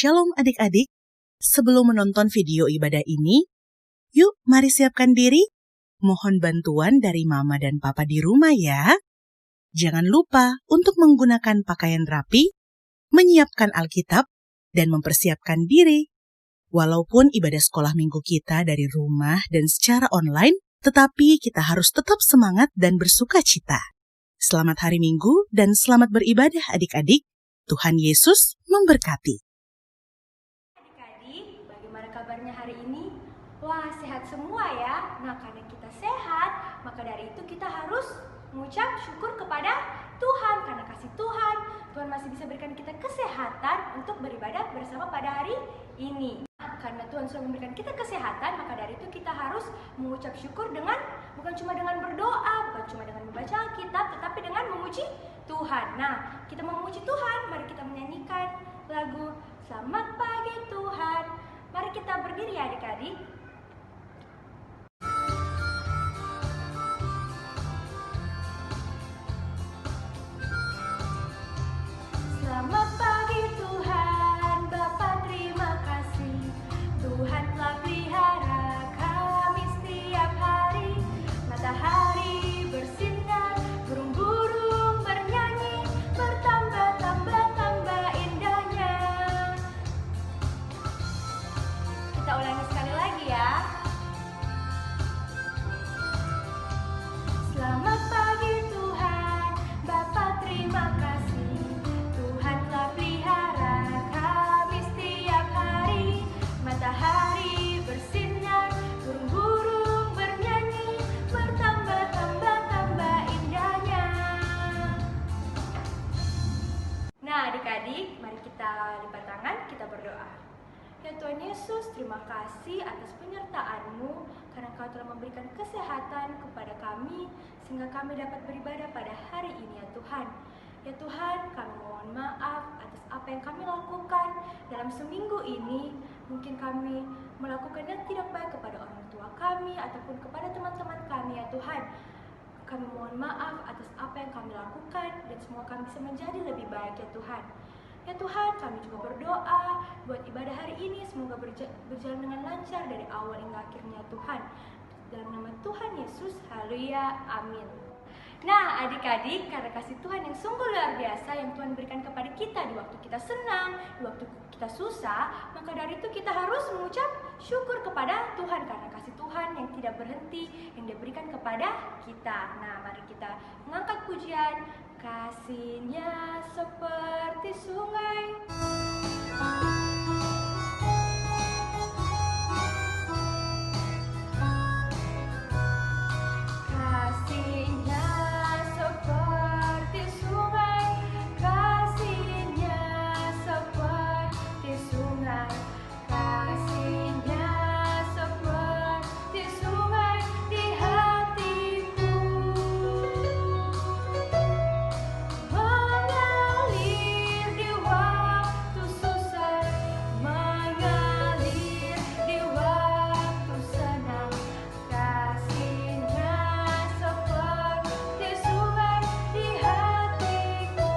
Shalom adik-adik, sebelum menonton video ibadah ini, yuk mari siapkan diri. Mohon bantuan dari mama dan papa di rumah ya. Jangan lupa untuk menggunakan pakaian rapi, menyiapkan Alkitab, dan mempersiapkan diri. Walaupun ibadah sekolah minggu kita dari rumah dan secara online, tetapi kita harus tetap semangat dan bersuka cita. Selamat hari Minggu dan selamat beribadah adik-adik. Tuhan Yesus memberkati. Adik-adik, bagaimana kabarnya hari ini? Wah, sehat semua ya. Nah, karena kita sehat, maka dari itu kita harus mengucap syukur kepada Tuhan. Karena kasih Tuhan, Tuhan masih bisa berikan kita kesehatan untuk beribadah bersama pada hari ini. Karena Tuhan sudah memberikan kita kesehatan, maka dari itu kita harus mengucap syukur dengan bukan cuma dengan berdoa, bukan cuma dengan membaca Alkitab, tetapi dengan memuji Tuhan. Nah, kita memuji Tuhan, mari kita menyanyikan lagu Selamat Pagi Tuhan. Mari kita berdiri ya adik-adik. Selamat pagi Tuhan, Bapa terima kasih. Tuhan telah pelihara kami setiap hari. Matahari bersinar, burung-burung bernyanyi, bertambah indahnya. Kita ulangi sekali lagi ya. Selamat pagi Tuhan, Bapa terima kasih. Tuhan telah pelihara kami setiap hari. Matahari bersinar, burung-burung bernyanyi, bertambah indahnya. Nah adik-adik, mari kita lipat tangan, kita berdoa. Ya Tuhan Yesus, terima kasih atas penyertaan-Mu karena Kau telah memberikan kesehatan kepada kami sehingga kami dapat beribadah pada hari ini ya Tuhan. Ya Tuhan, kami mohon maaf atas apa yang kami lakukan dalam seminggu ini. Mungkin kami melakukan yang tidak baik kepada orang tua kami ataupun kepada teman-teman kami ya Tuhan. Kami mohon maaf atas apa yang kami lakukan dan semoga kami bisa menjadi lebih baik ya Tuhan. Ya Tuhan, kami juga berdoa buat ibadah hari ini semoga berjalan dengan lancar dari awal hingga akhirnya Tuhan. Dalam nama Tuhan Yesus, haleluya, amin. Nah adik-adik, karena kasih Tuhan yang sungguh luar biasa yang Tuhan berikan kepada kita di waktu kita senang, di waktu kita susah, maka dari itu kita harus mengucap syukur kepada Tuhan karena kasih Tuhan yang tidak berhenti yang diberikan kepada kita. Nah mari kita mengangkat pujian. Kasih-Nya seperti sungai. Kasih-Nya seperti sungai, kasih-Nya seperti sungai, kasih-Nya seperti sungai di hatiku. Mengalir di waktu susah, mengalir di waktu senang, kasih-Nya seperti sungai di hatiku.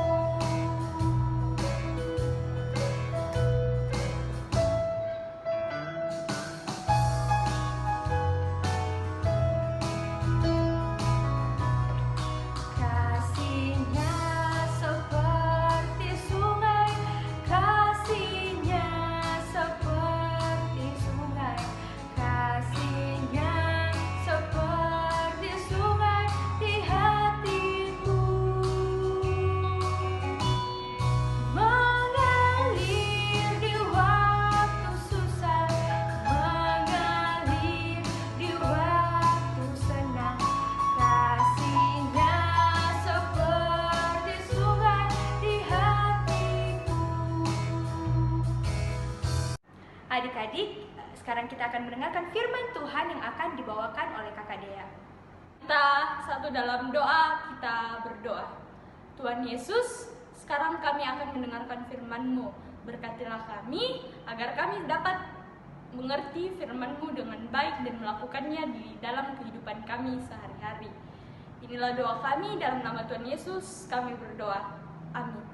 Kasih-Nya seperti sungai, kasih-Nya seperti sungai, kasih-Nya seperti sungai di hatiku. Mengalir di waktu susah, mengalir di waktu senang, kasih-Nya seperti sungai di hatiku. Adik-adik, sekarang kita akan mendengarkan firman Tuhan yang akan dibawakan oleh Kakak Dea. Kita satu dalam doa, kita berdoa. Tuhan Yesus, sekarang kami akan mendengarkan firman-Mu. Berkatilah kami agar kami dapat mengerti firman-Mu dengan baik dan melakukannya di dalam kehidupan kami sehari-hari. Inilah doa kami dalam nama Tuhan Yesus, kami berdoa. Amin.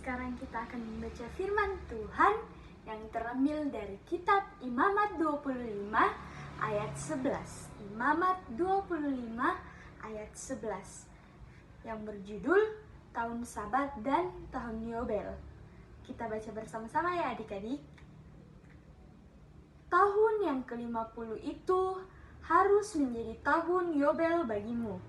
sekarang kita akan membaca firman Tuhan yang terambil dari kitab Imamat 25 ayat 11. Imamat 25 ayat 11 yang berjudul Tahun Sabat dan Tahun Yobel. Kita baca bersama-sama ya adik-adik. Tahun yang ke-50 itu harus menjadi tahun Yobel bagimu.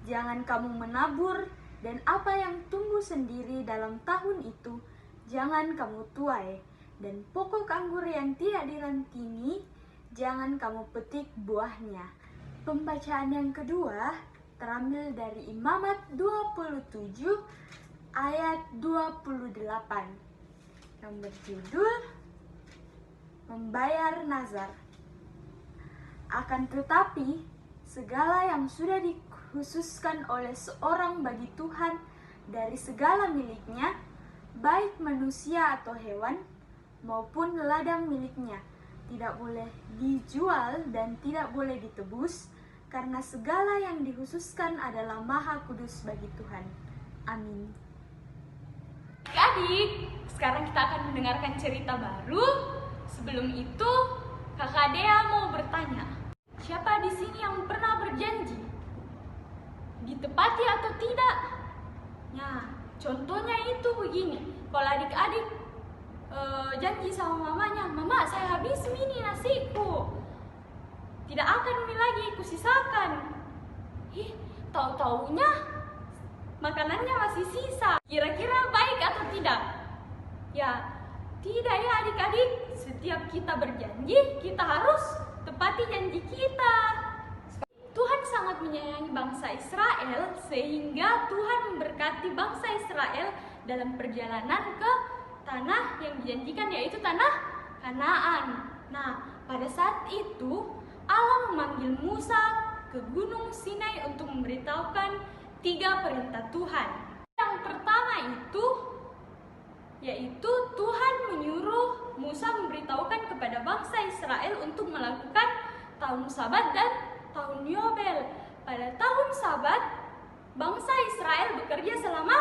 Jangan kamu menabur, dan apa yang tumbuh sendiri dalam tahun itu jangan kamu tuai, dan pokok anggur yang tidak dirantingi jangan kamu petik buahnya. Pembacaan yang kedua terambil dari Imamat 27 ayat 28 yang berjudul Membayar Nazar. Akan tetapi segala yang sudah dikhususkan oleh seorang bagi Tuhan dari segala miliknya, baik manusia atau hewan, maupun ladang miliknya, tidak boleh dijual dan tidak boleh ditebus, karena segala yang dikhususkan adalah maha kudus bagi Tuhan. Amin. Adik, sekarang kita akan mendengarkan cerita baru. Sebelum itu, Kakak Dea mau bertanya, siapa di sini yang pernah berjanji? Ditepati atau tidak? Nah, contohnya itu begini. Kalau adik-adik janji sama mamanya, "Mama, saya habis ini nasiku. Tidak akan mie lagi kusisakan." Tahu-taunya makanannya masih sisa. Kira-kira baik atau tidak? Ya, tidak ya adik-adik. Setiap kita berjanji, kita harus tepati janji kita. Tuhan sangat menyayangi bangsa Israel, sehingga Tuhan memberkati bangsa Israel dalam perjalanan ke tanah yang dijanjikan, yaitu tanah Kanaan. Nah, pada saat itu Allah memanggil Musa ke Gunung Sinai untuk memberitahukan 3 perintah Tuhan. Yang pertama itu yaitu Tuhan menyuruh Musa memberitahukan kepada bangsa Israel untuk melakukan tahun Sabat dan tahun Yobel. Pada tahun Sabat, bangsa Israel bekerja selama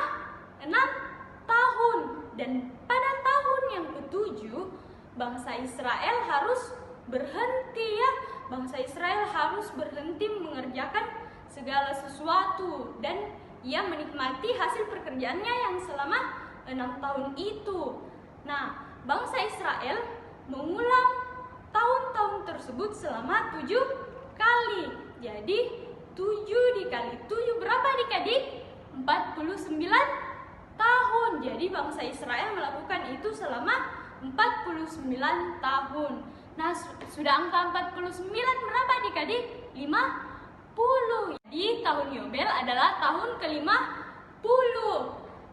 6 tahun, dan pada tahun yang ke-7 bangsa Israel harus berhenti ya. Bangsa Israel harus berhenti mengerjakan segala sesuatu, dan ia menikmati hasil pekerjaannya yang selama 6 tahun itu. Nah, bangsa Israel mengulang tahun-tahun tersebut selama 7 kali. Jadi 7 dikali 7 berapa adik-adik? 49 tahun. Jadi bangsa Israel melakukan itu selama 49 tahun. Nah, sudah angka 49 berapa adik-adik? 50. Jadi tahun Yobel adalah tahun ke-50.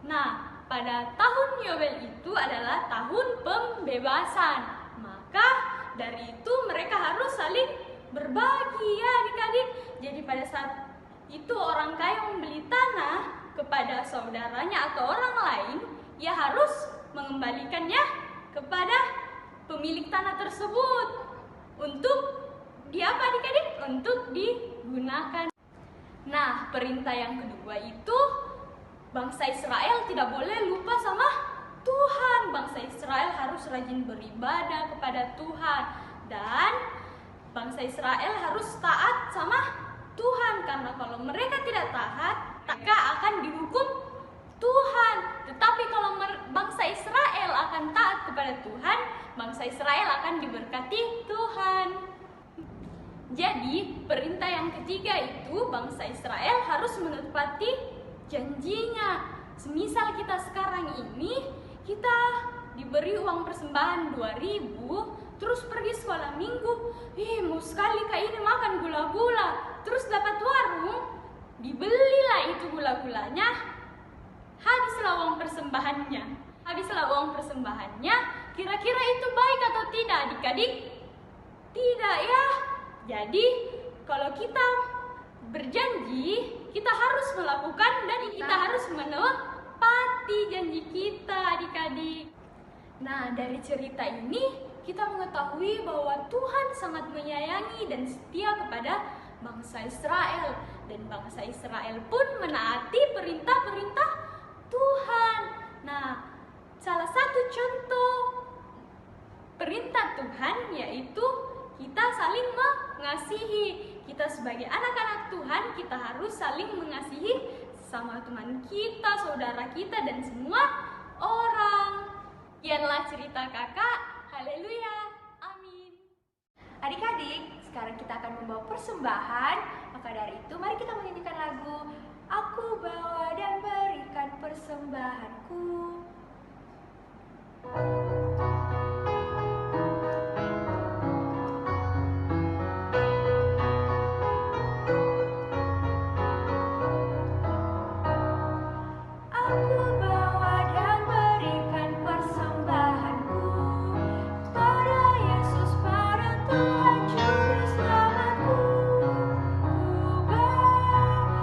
Nah, pada tahun Yobel itu adalah tahun pembebasan. Maka dari itu mereka harus saling berbagi ya adik-adik. Jadi pada saat itu orang kaya membeli tanah kepada saudaranya atau orang lain, ia harus mengembalikannya kepada pemilik tanah tersebut untuk apa adik-adik? Untuk digunakan. Nah, perintah yang kedua itu bangsa Israel tidak boleh lupa sama Tuhan. Bangsa Israel harus rajin beribadah kepada Tuhan, dan bangsa Israel harus taat sama Tuhan, karena kalau mereka tidak taat, mereka akan dihukum Tuhan. Tetapi kalau bangsa Israel akan taat kepada Tuhan, bangsa Israel akan diberkati Tuhan. Jadi, perintah yang ketiga itu bangsa Israel harus menepati janjinya. Semisal kita sekarang ini, kita diberi uang persembahan 2.000, terus pergi sekolah minggu, mau sekali kak ini makan gula-gula, terus dapat warung, dibelilah itu gula-gulanya, habislah uang persembahannya. Kira-kira itu baik atau tidak adik-adik? Tidak ya. Jadi kalau kita berjanji, kita harus melakukan dan kita harus menepati janji kita adik-adik. Nah, dari cerita ini kita mengetahui bahwa Tuhan sangat menyayangi dan setia kepada bangsa Israel, dan bangsa Israel pun menaati perintah-perintah Tuhan. Nah, Tuhan, kita harus saling mengasihi sama teman kita, saudara kita, dan semua orang. Sekianlah cerita kakak. Haleluya. Amin. Adik-adik, sekarang kita akan membawa persembahan. Maka dari itu, mari kita menyanyikan lagu Aku bawa dan berikan persembahanku. Aku bawa dan berikan persembahanku pada Yesus, pada Tuhan Juru Selamatku. Ku bawa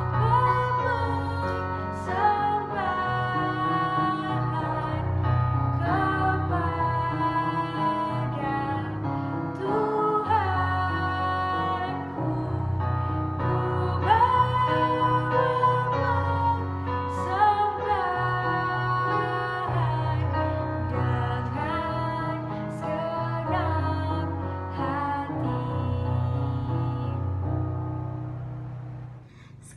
persembahan kepada Tuhanku. Ku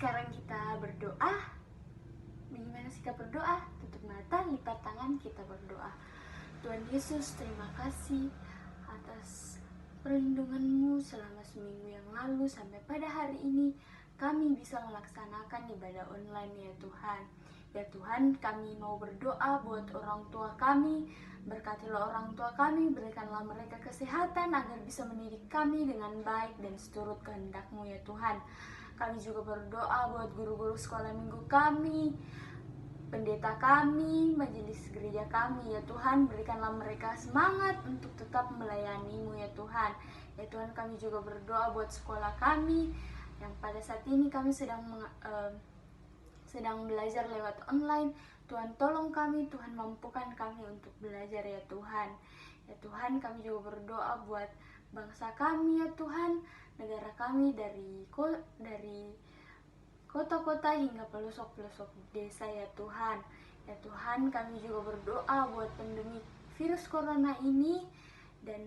Sekarang kita berdoa. Bagaimana sikap berdoa? Tutup mata, lipat tangan, kita berdoa. Tuhan Yesus, terima kasih atas perlindungan-Mu selama seminggu yang lalu sampai pada hari ini kami bisa melaksanakan ibadah online ya Tuhan. Ya Tuhan, kami mau berdoa buat orang tua kami. Berkatilah orang tua kami, berikanlah mereka kesehatan agar bisa mendidik kami dengan baik dan seturut kehendak-Mu ya Tuhan. Kami juga berdoa buat guru-guru sekolah minggu kami, pendeta kami, majelis gereja kami ya Tuhan. Berikanlah mereka semangat untuk tetap melayani-Mu ya Tuhan. Ya Tuhan, kami juga berdoa buat sekolah kami yang pada saat ini kami sedang belajar lewat online. Tuhan tolong kami, Tuhan mampukan kami untuk belajar ya Tuhan. Ya Tuhan, kami juga berdoa buat bangsa kami ya Tuhan, negara kami dari kota-kota hingga pelosok-pelosok desa ya Tuhan. Ya Tuhan, kami juga berdoa buat pandemi virus corona ini dan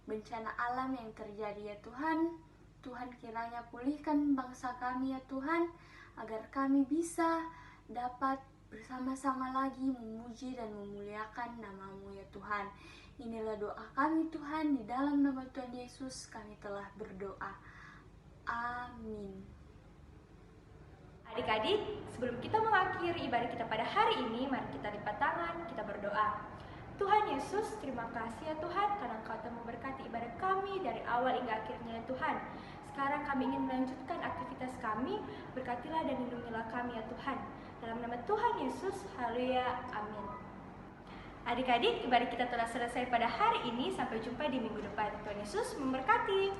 bencana alam yang terjadi ya Tuhan. Tuhan kiranya pulihkan bangsa kami ya Tuhan, agar kami bisa dapat bersama-sama lagi memuji dan memuliakan nama-Mu ya Tuhan. Inilah doa kami Tuhan, di dalam nama Tuhan Yesus kami telah berdoa. Amin. Adik-adik, sebelum kita mengakhiri ibadah kita pada hari ini, mari kita lipat tangan, kita berdoa. Tuhan Yesus, terima kasih ya Tuhan, karena Engkau telah memberkati ibadah kami dari awal hingga akhirnya ya Tuhan. Sekarang kami ingin melanjutkan aktivitas kami, berkatilah dan lindungilah kami ya Tuhan. Dalam nama Tuhan Yesus, haleluya, amin. Adik-adik, ibadah kita telah selesai pada hari ini, sampai jumpa di minggu depan. Tuhan Yesus memberkati.